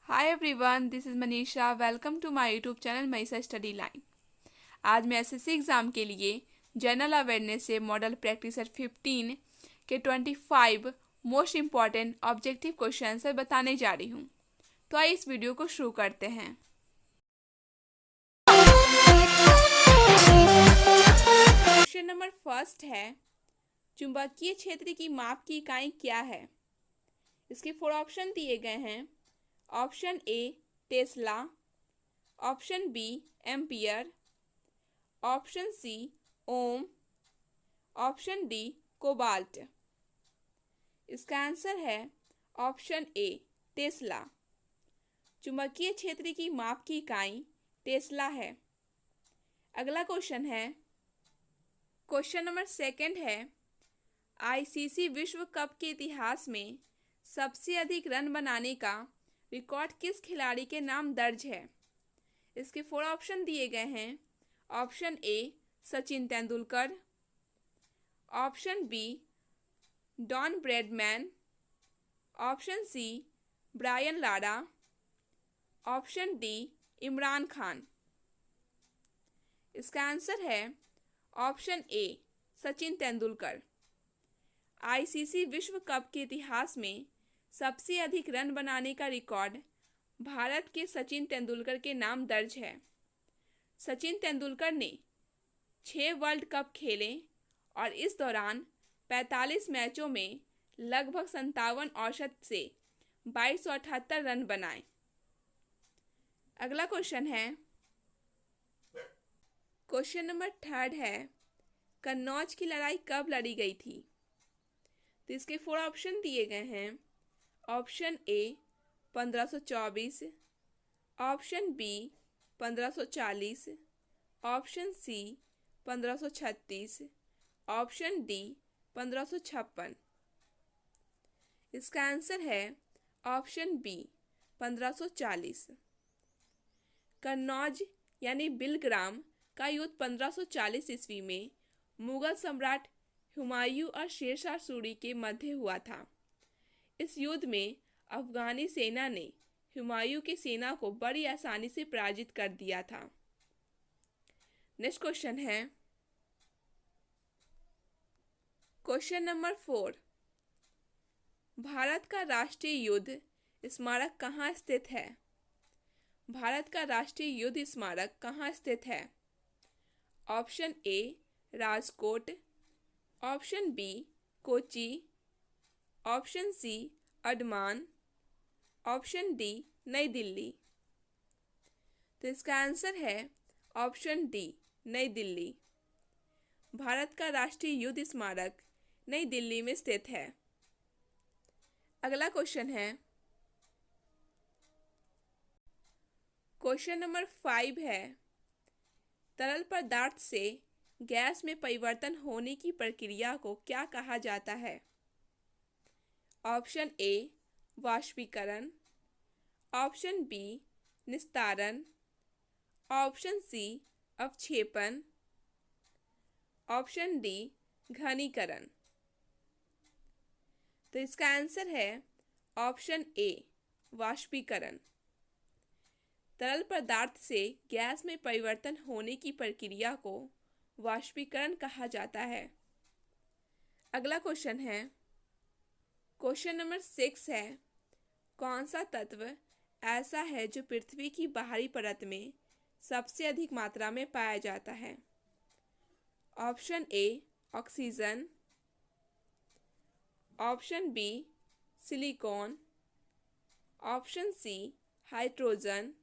Hi everyone, this is Manisha. Welcome to my YouTube channel Manisha study line. आज मैं SSC exam के लिए general awareness से मॉडल प्रैक्टिसर 15 के 25 most important objective question answer बताने जा रही हूँ। तो आइए इस वीडियो को शुरू करते हैं। क्वेश्चन नंबर फर्स्ट है, चुंबकीय क्षेत्र की माप की इकाई क्या है? इसके 4 ऑप्शन दिए गए हैं। Option A Tesla, option B ampere, option C ohm, option D cobalt. इसका आंसर है ऑप्शन ए टेस्ला। चुंबकीय क्षेत्र की माप की इकाई टेस्ला है। अगला क्वेश्चन है, क्वेश्चन नंबर सेकंड है, आईसीसी विश्व कप के इतिहास में सबसे अधिक रन बनाने का रिकॉर्ड किस खिलाड़ी के नाम दर्ज है? इसके 4 ऑप्शन दिए गए हैं। Option A Sachin Tendulkar, option B Don Bradman, option C Brian Lara, option D Imran Khan. इसका आंसर है option A Sachin Tendulkar. ICC विश्व कप के इतिहास में सबसे अधिक रन बनाने का रिकॉर्ड भारत के सचिन तेंदुलकर के नाम दर्ज है। सचिन तेंदुलकर ने 6 वर्ल्ड कप खेले और इस दौरान 45 मैचों में लगभग 57 औसत से 2278 रन बनाए। अगला क्वेश्चन है, क्वेश्चन नंबर थर्ड है, कन्नौज की लड़ाई कब लड़ी गई थी? तो इसके 4 ऑप्शन दिए गए हैं। Option A 1524, option B 1540, option C 1536, option D 1556। इसका आंसर है ऑप्शन बी 1540। कन्नौज यानी बिलग्राम का युद्ध 1540 ईस्वी में मुगल सम्राट हुमायूं और शेरशाह सूरी के मध्य हुआ था। इस युद्ध में अफगानी सेना ने हुमायूं की सेना को बड़ी आसानी से पराजित कर दिया था। नेक्स्ट क्वेश्चन है, क्वेश्चन नंबर 4, भारत का राष्ट्रीय युद्ध स्मारक कहाँ स्थित है? भारत का राष्ट्रीय युद्ध स्मारक कहाँ स्थित है? Option A Rajkot, option B Kochi, option C Andaman, option D Nai Delhi. तो इसका आंसर है ऑप्शन डी नई दिल्ली। भारत का राष्ट्रीय युद्ध स्मारक नई दिल्ली में स्थित है। अगला क्वेश्चन है, क्वेश्चन नंबर 5 है, तरल पदार्थ से गैस में परिवर्तन होने की प्रक्रिया को क्या कहा जाता है? ऑप्शन ए वाष्पीकरण, ऑप्शन बी निस्तारण, ऑप्शन सी अवक्षेपण, ऑप्शन डी घनीकरण। तो इसका आंसर है ऑप्शन ए वाष्पीकरण। तरल पदार्थ से गैस में परिवर्तन होने की प्रक्रिया को वाष्पीकरण कहा जाता है। अगला क्वेश्चन है, क्वेश्चन नंबर 6 है, कौन सा तत्व ऐसा है जो पृथ्वी की बाहरी परत में सबसे अधिक मात्रा में पाया जाता है? Option A oxygen, option B silicon, option C hydrogen,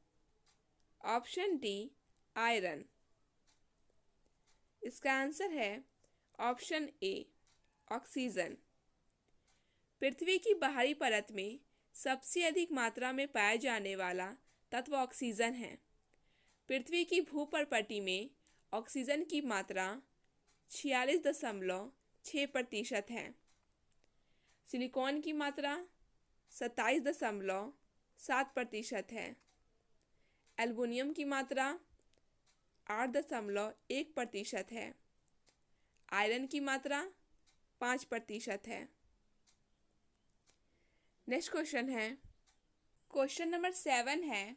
option D iron. इसका आंसर है ऑप्शन ए ऑक्सीजन। पृथ्वी की बाहरी परत में सबसे अधिक मात्रा में पाया जाने वाला तत्व ऑक्सीजन है। पृथ्वी की भूपर्पटी में ऑक्सीजन की मात्रा 46.6% है। सिलिकॉन की मात्रा 27.7% है। एल्युमिनियम की मात्रा 8.1% है। आयरन की मात्रा 5% है। नेक्स्ट क्वेश्चन है, क्वेश्चन नंबर 7 है,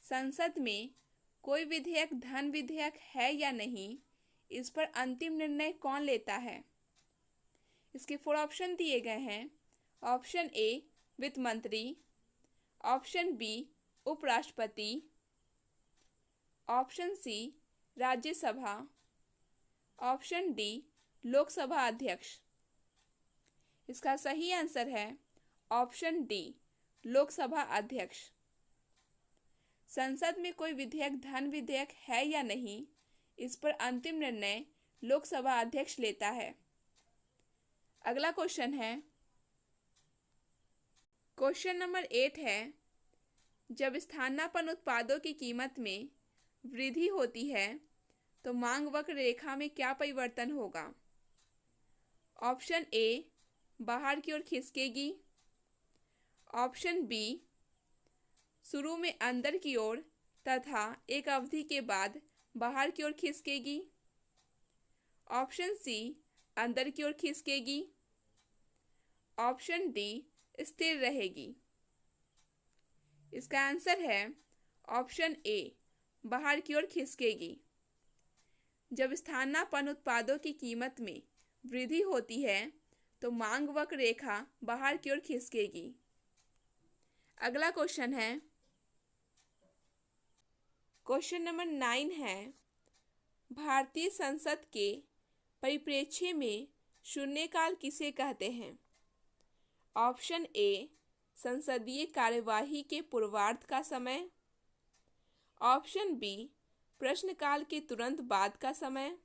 संसद में कोई विधेयक धन विधेयक है या नहीं, इस पर अंतिम निर्णय कौन लेता है। इसके 4 ऑप्शन दिए गए हैं। ऑप्शन ए वित्त मंत्री, ऑप्शन बी उपराष्ट्रपति, option C Rajya Sabha, option D Lok Sabha अध्यक्ष। इसका सही आंसर है ऑप्शन डी लोकसभा अध्यक्ष। संसद में कोई विधेयक धन विधेयक है या नहीं, इस पर अंतिम निर्णय लोकसभा अध्यक्ष लेता है। अगला क्वेश्चन है, क्वेश्चन नंबर 8 है, जब स्थानापन्न उत्पादों की कीमत में वृद्धि होती है तो मांग वक्र रेखा में क्या परिवर्तन होगा। ऑप्शन ए बाहर की ओर खिसकेगी, ऑप्शन बी शुरू में अंदर की ओर तथा एक अवधि के बाद बाहर की ओर खिसकेगी, ऑप्शन सी अंदर की ओर खिसकेगी, ऑप्शन डी स्थिर रहेगी। इसका आंसर है ऑप्शन ए बाहर की ओर खिसकेगी। जब स्थानापन्न उत्पादों की कीमत में वृद्धि होती है तो मांग वक्र रेखा बाहर की ओर खिसकेगी। अगला क्वेश्चन है, क्वेश्चन नंबर 9 है, भारतीय संसद के परिप्रेक्ष्य में शून्यकाल किसे कहते हैं। ऑप्शन ए संसदीय कार्यवाही के पूर्वार्ध का समय, ऑप्शन बी प्रश्नकाल के तुरंत बाद का समय,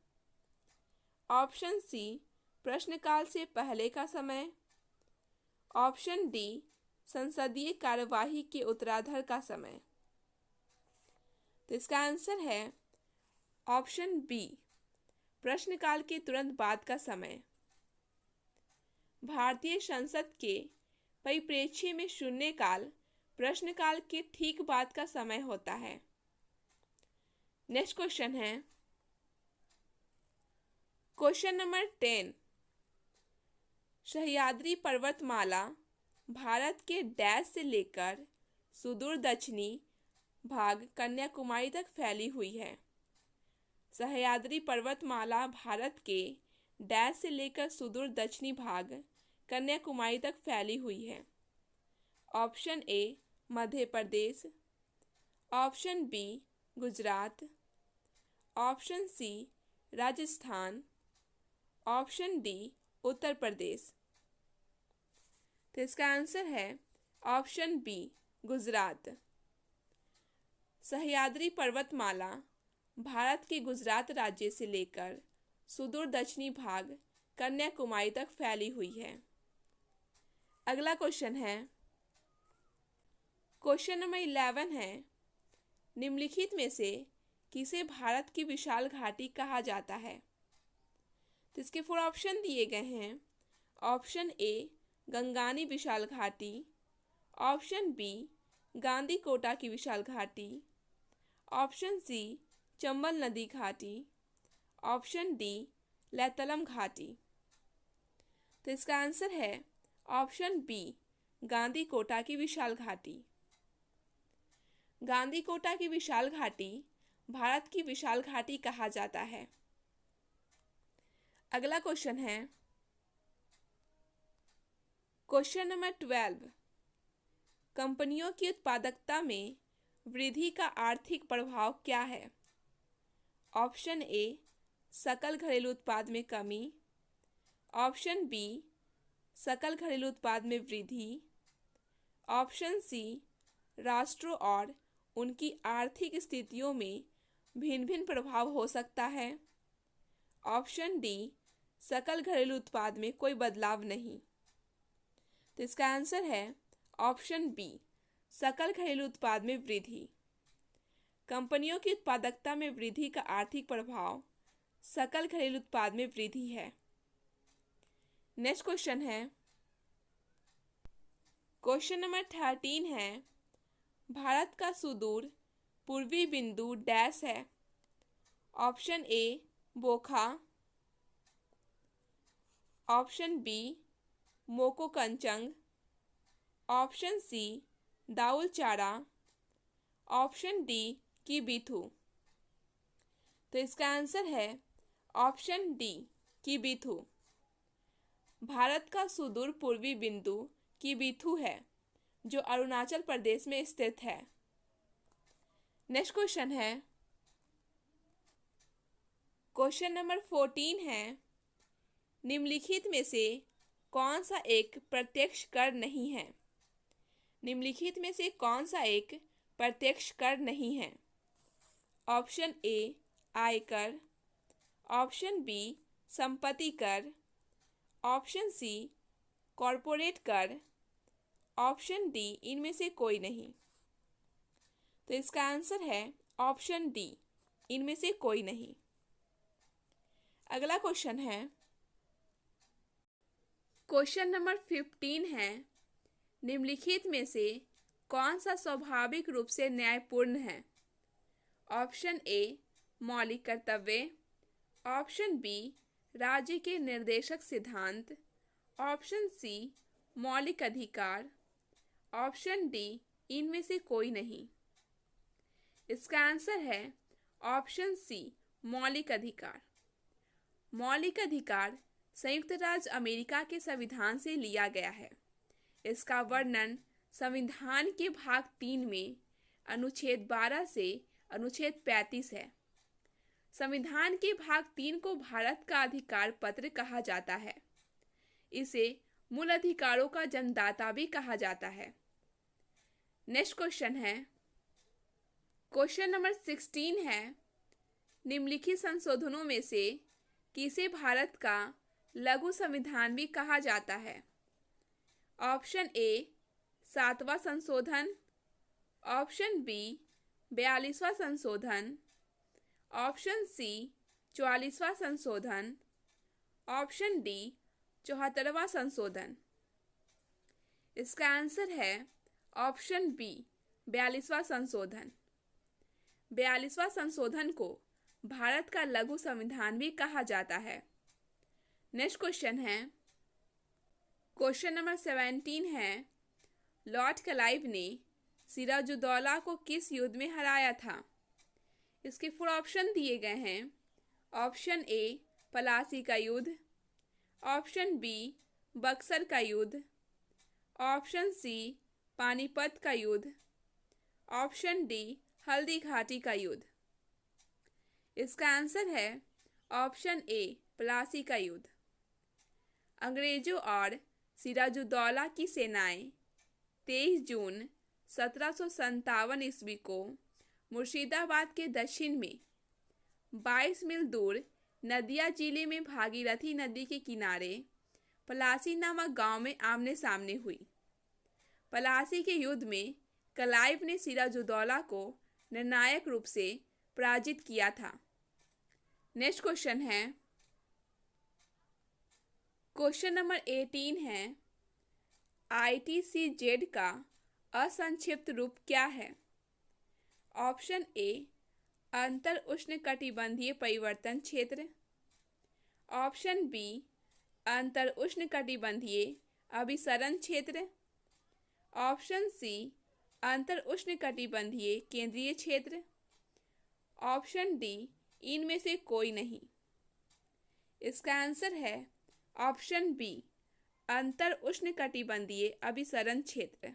ऑप्शन सी प्रश्नकाल से पहले का समय, ऑप्शन डी संसदीय कार्यवाही के उत्तरार्ध का समय। तो इसका आंसर है ऑप्शन बी प्रश्नकाल के तुरंत बाद का समय। भारतीय संसद के परिप्रेक्ष्य में शून्यकाल प्रश्नकाल के ठीक बाद का समय होता है। नेक्स्ट क्वेश्चन है, क्वेश्चन नंबर 10, सह्याद्री पर्वतमाला भारत के डैश से लेकर सुदूर दक्षिणी भाग कन्याकुमारी तक फैली हुई है। सह्याद्री पर्वतमाला भारत के डैश से लेकर सुदूर दक्षिणी भाग कन्याकुमारी तक फैली हुई है। Option A Madhya Pradesh, option B Gujarat, option C Rajasthan, option D Uttar Pradesh. तो इसका आंसर है ऑप्शन बी गुजरात। सह्याद्री पर्वतमाला भारत के गुजरात राज्य से लेकर सुदूर दक्षिणी भाग कन्याकुमारी तक फैली हुई है। अगला क्वेश्चन है, क्वेश्चन नंबर 11 है, निम्नलिखित में से किसे भारत की विशाल घाटी कहा जाता है। तो इसके 4 ऑप्शन दिए गए हैं। ऑप्शन ए गंगानी विशाल घाटी, ऑप्शन बी गांधी कोटा की विशाल घाटी, ऑप्शन सी चंबल नदी घाटी, ऑप्शन डी लैतलम घाटी। तो इसका आंसर है ऑप्शन बी गांधी कोटा की विशाल घाटी। गांधी कोटा की विशाल घाटी भारत की विशाल घाटी कहा जाता है। अगला क्वेश्चन है, क्वेश्चन नंबर 12, कंपनियों की उत्पादकता में वृद्धि का आर्थिक प्रभाव क्या है। ऑप्शन ए सकल घरेलू उत्पाद में कमी, ऑप्शन बी सकल घरेलू उत्पाद में वृद्धि, ऑप्शन सी राष्ट्रों और उनकी आर्थिक स्थितियों में भिन्न भिन्न प्रभाव हो सकता है, ऑप्शन डी सकल घरेलू उत्पाद में कोई बदलाव नहीं। तो इसका आंसर है ऑप्शन बी सकल घरेलू उत्पाद में वृद्धि। कंपनियों की उत्पादकता में वृद्धि का आर्थिक प्रभाव सकल घरेलू उत्पाद में वृद्धि है। नेक्स्ट क्वेश्चन है, क्वेश्चन नंबर 13 है, भारत का सुदूर पूर्वी बिंदु डैश है। Option A Bokha, option B Mokokchung, option C दाउल चारा, ऑप्शन डी की बिथु। तो इसका आंसर है ऑप्शन डी की बिथु। भारत का सुदूर पूर्वी बिंदु की बिथु है जो अरुणाचल प्रदेश में स्थित है। नेक्स्ट क्वेश्चन है, क्वेश्चन नंबर 14 है, निम्नलिखित में से कौन सा एक प्रत्यक्ष कर नहीं है? निम्नलिखित में से कौन सा एक प्रत्यक्ष कर नहीं है? ऑप्शन ए आयकर, ऑप्शन बी संपत्ति कर, ऑप्शन सी कॉरपोरेट कर, ऑप्शन डी इनमें से कोई नहीं। तो इसका आंसर है ऑप्शन डी इनमें से कोई नहीं। अगला क्वेश्चन है, क्वेश्चन नंबर 15 है, निम्नलिखित में से कौन सा स्वाभाविक रूप से न्यायपूर्ण है? ऑप्शन ए मौलिक कर्तव्य, ऑप्शन बी राज्य के निर्देशक सिद्धांत, ऑप्शन सी मौलिक अधिकार, ऑप्शन डी इनमें से कोई नहीं। इसका आंसर है ऑप्शन सी मौलिक अधिकार। मौलिक अधिकार संयुक्त राज्य अमेरिका के संविधान से लिया गया है। इसका वर्णन संविधान के भाग 3 में अनुच्छेद 12 से अनुच्छेद 35 है। संविधान के भाग 3 को भारत का अधिकार पत्र कहा जाता है। इसे मूल अधिकारों का जन्मदाता भी कहा जाता है। नेक्स्ट क्वेश्चन है, क्वेश्चन नंबर 16 है, निम्नलिखित संशोधनों में से किसे भारत का लघु संविधान भी कहा जाता है? ऑप्शन ए 7वां संशोधन, ऑप्शन बी 42वां संशोधन, ऑप्शन सी 44वां संशोधन, ऑप्शन डी 74वां संशोधन। इसका आंसर है ऑप्शन बी 42वां संशोधन। 42वां संशोधन को भारत का लघु संविधान भी कहा जाता है। नेक्स्ट क्वेश्चन है, क्वेश्चन नंबर 17 है, लॉर्ड क्लाइव ने सिराजुद्दौला को किस युद्ध में हराया था? इसके 4 ऑप्शन दिए गए हैं। ऑप्शन ए पलासी का युद्ध, ऑप्शन बी बक्सर का युद्ध, ऑप्शन सी पानीपत का युद्ध, ऑप्शन डी हल्दी घाटी का युद्ध। इसका आंसर है ऑप्शन ए पलासी का युद्ध। अंग्रेजों और सिराजुद्दौला की सेनाएं 23 जून 1757 ईस्वी को मुर्शिदाबाद के दक्षिण में 22 मील दूर नदिया जिले में भागीरथी नदी के किनारे पलासी नामक गांव में आमने सामने हुई। पलासी के युद्ध में क्लाइव ने सिराजुद्दौला को निर्णायक रूप से पराजित किया था। नेक्स्ट क्वेश्चन है, क्वेश्चन नंबर 18 है, ITCZ का असंक्षिप्त रूप क्या है? ऑप्शन ए अंतर उष्णकटिबंधीय परिवर्तन क्षेत्र, ऑप्शन बी अंतर उष्णकटिबंधीय अभिसरण क्षेत्र, ऑप्शन सी अंतर उष्णकटिबंधीय केंद्रीय क्षेत्र, ऑप्शन डी इनमें से कोई नहीं। इसका आंसर है ऑप्शन बी अंतर उष्णकटिबंधीय अभिसरण क्षेत्र।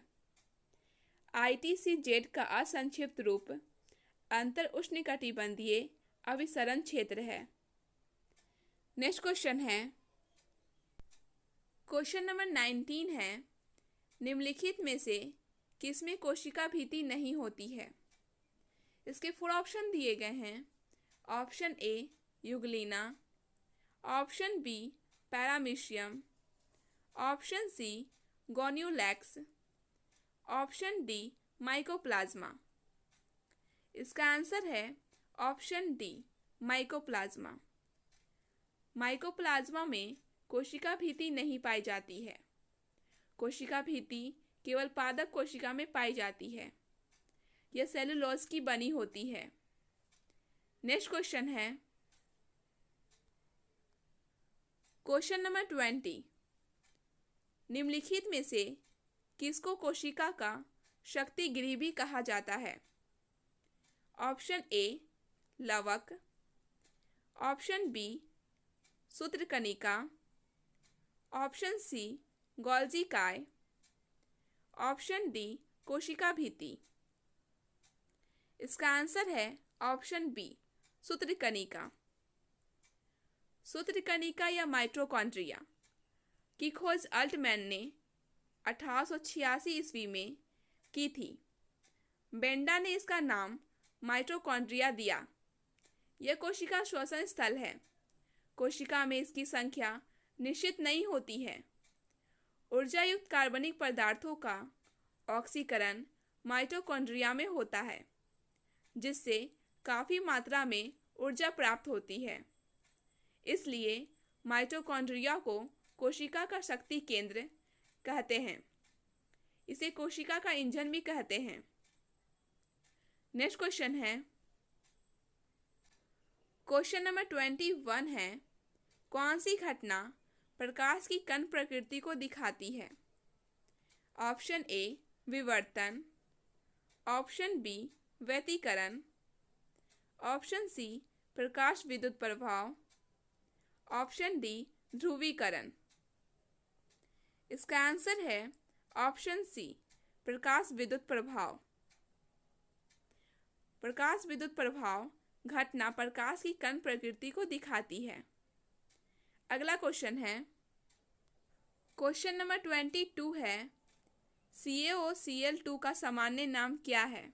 ITCZ का असंक्षिप्त रूप अंतर उष्णकटिबंधीय अभिसरण क्षेत्र है। नेक्स्ट क्वेश्चन है, क्वेश्चन नंबर 19 है, निम्नलिखित में से किसमें कोशिका भित्ति नहीं होती है? इसके 4 ऑप्शन दिए गए हैं। Option A euglena, option B paramecium, option C gonyaulax, option D mycoplasma. इसका आंसर है ऑप्शन डी माइकोप्लाज्मा। माइकोप्लाज्मा में कोशिका भित्ति नहीं पाई जाती है। कोशिका भित्ति केवल पादप कोशिका में पाई जाती है। यह सेलुलोज की बनी होती है। नेक्स्ट क्वेश्चन है, क्वेश्चन नंबर 20, निम्नलिखित में से किसको कोशिका का शक्ति गृह भी कहा जाता है? ऑप्शन ए लवक, ऑप्शन बी सूत्रकनिका, ऑप्शन सी गोल्जी काय, ऑप्शन डी कोशिका भित्ति। इसका आंसर है ऑप्शन बी सूत्रकनिका। सूत्रकनिका या माइटोकॉन्ड्रिया की खोज अल्टमैन ने 1886 ईस्वी में की थी। बेंडा ने इसका नाम माइटोकॉन्ड्रिया दिया। यह कोशिका श्वसन स्थल है। कोशिका में इसकी संख्या निश्चित नहीं होती है। ऊर्जा युक्त कार्बनिक पदार्थों का ऑक्सीकरण माइटोकॉन्ड्रिया में होता है, जिससे काफ़ी मात्रा में ऊर्जा प्राप्त होती है। इसलिए माइटोकॉन्ड्रिया को कोशिका का शक्ति केंद्र कहते हैं। इसे कोशिका का इंजन भी कहते हैं। नेक्स्ट क्वेश्चन है, क्वेश्चन नंबर 21 है, कौन सी घटना प्रकाश की कण प्रकृति को दिखाती है? ऑप्शन ए विवर्तन, ऑप्शन बी व्यतिकरण, ऑप्शन सी प्रकाश विद्युत प्रभाव, ऑप्शन डी ध्रुवीकरण। इसका आंसर है ऑप्शन सी प्रकाश विद्युत प्रभाव। प्रकाश विद्युत प्रभाव घटना प्रकाश की कण प्रकृति को दिखाती है। अगला क्वेश्चन है, क्वेश्चन नंबर 22 है, CaOCl2 का सामान्य नाम क्या है?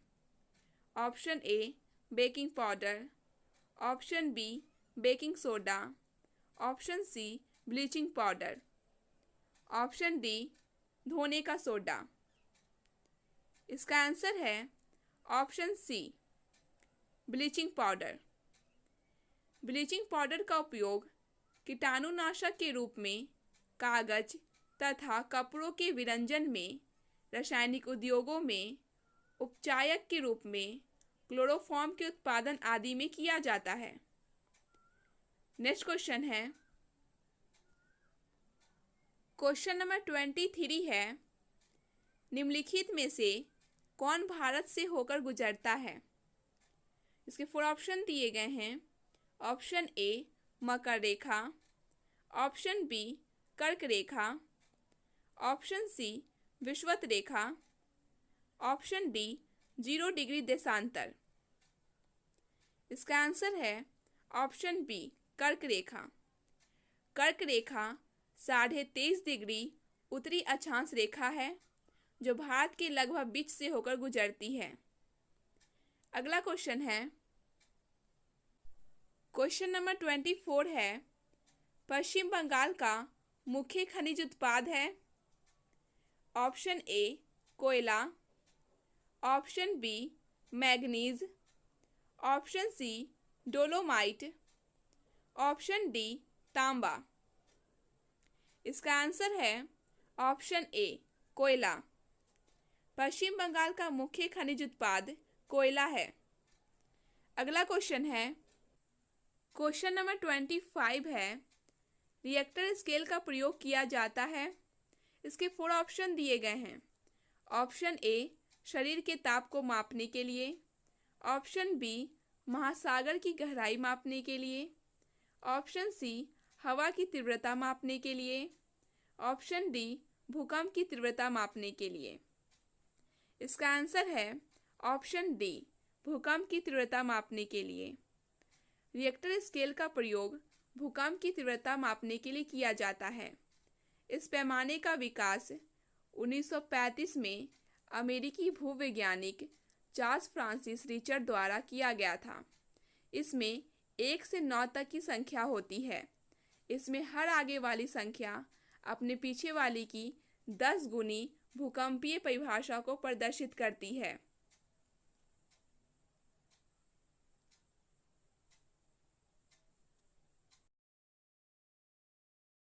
Option A baking powder, option B baking soda, option C bleaching powder, option D धोने का सोडा। इसका आंसर है option C bleaching powder. Bleaching powder का उपयोग कीटाणुनाशक के रूप में कागज तथा कपड़ों के विरंजन में, रासायनिक उद्योगों में उपचायक के रूप में, क्लोरोफॉर्म के उत्पादन आदि में किया जाता है। नेक्स्ट क्वेश्चन है, क्वेश्चन नंबर 23 है, निम्नलिखित में से कौन भारत से होकर गुजरता है? इसके 4 ऑप्शन दिए गए हैं। ऑप्शन ए मकर रेखा, ऑप्शन बी कर्क रेखा, ऑप्शन सी विषुवत रेखा, ऑप्शन डी 0 डिग्री देशांतर। इसका आंसर है ऑप्शन बी कर्क रेखा। कर्क रेखा 23.5 डिग्री उत्तरी अक्षांश रेखा है, जो भारत के लगभग बीच से होकर गुजरती है। अगला क्वेश्चन है, क्वेश्चन नंबर 24 है, पश्चिम बंगाल का मुख्य खनिज उत्पाद है? ऑप्शन ए कोयला, option B manganese, option C dolomite, option D तांबा। इसका आंसर है ऑप्शन ए कोयला। पश्चिम बंगाल का मुख्य खनिज उत्पाद कोयला है। अगला क्वेश्चन है, क्वेश्चन नंबर 25 है, रिएक्टर स्केल का प्रयोग किया जाता है। इसके 4 ऑप्शन दिए गए हैं। ऑप्शन ए शरीर के ताप को मापने के लिए, ऑप्शन बी महासागर की गहराई मापने के लिए, ऑप्शन सी हवा की तीव्रता मापने के लिए, ऑप्शन डी भूकंप की तीव्रता मापने के लिए। इसका आंसर है ऑप्शन डी भूकंप की तीव्रता मापने के लिए। रिएक्टर स्केल का प्रयोग भूकंप की तीव्रता मापने के लिए किया जाता है। इस पैमाने का विकास 1935 में अमेरिकी भूवैज्ञानिक चार्ल्स फ्रांसिस रिचर्ड द्वारा किया गया था। इसमें 1 से 9 तक की संख्या होती है। इसमें हर आगे वाली संख्या अपने पीछे वाली की 10 गुनी भूकंपीय परिभाषा को प्रदर्शित करती है।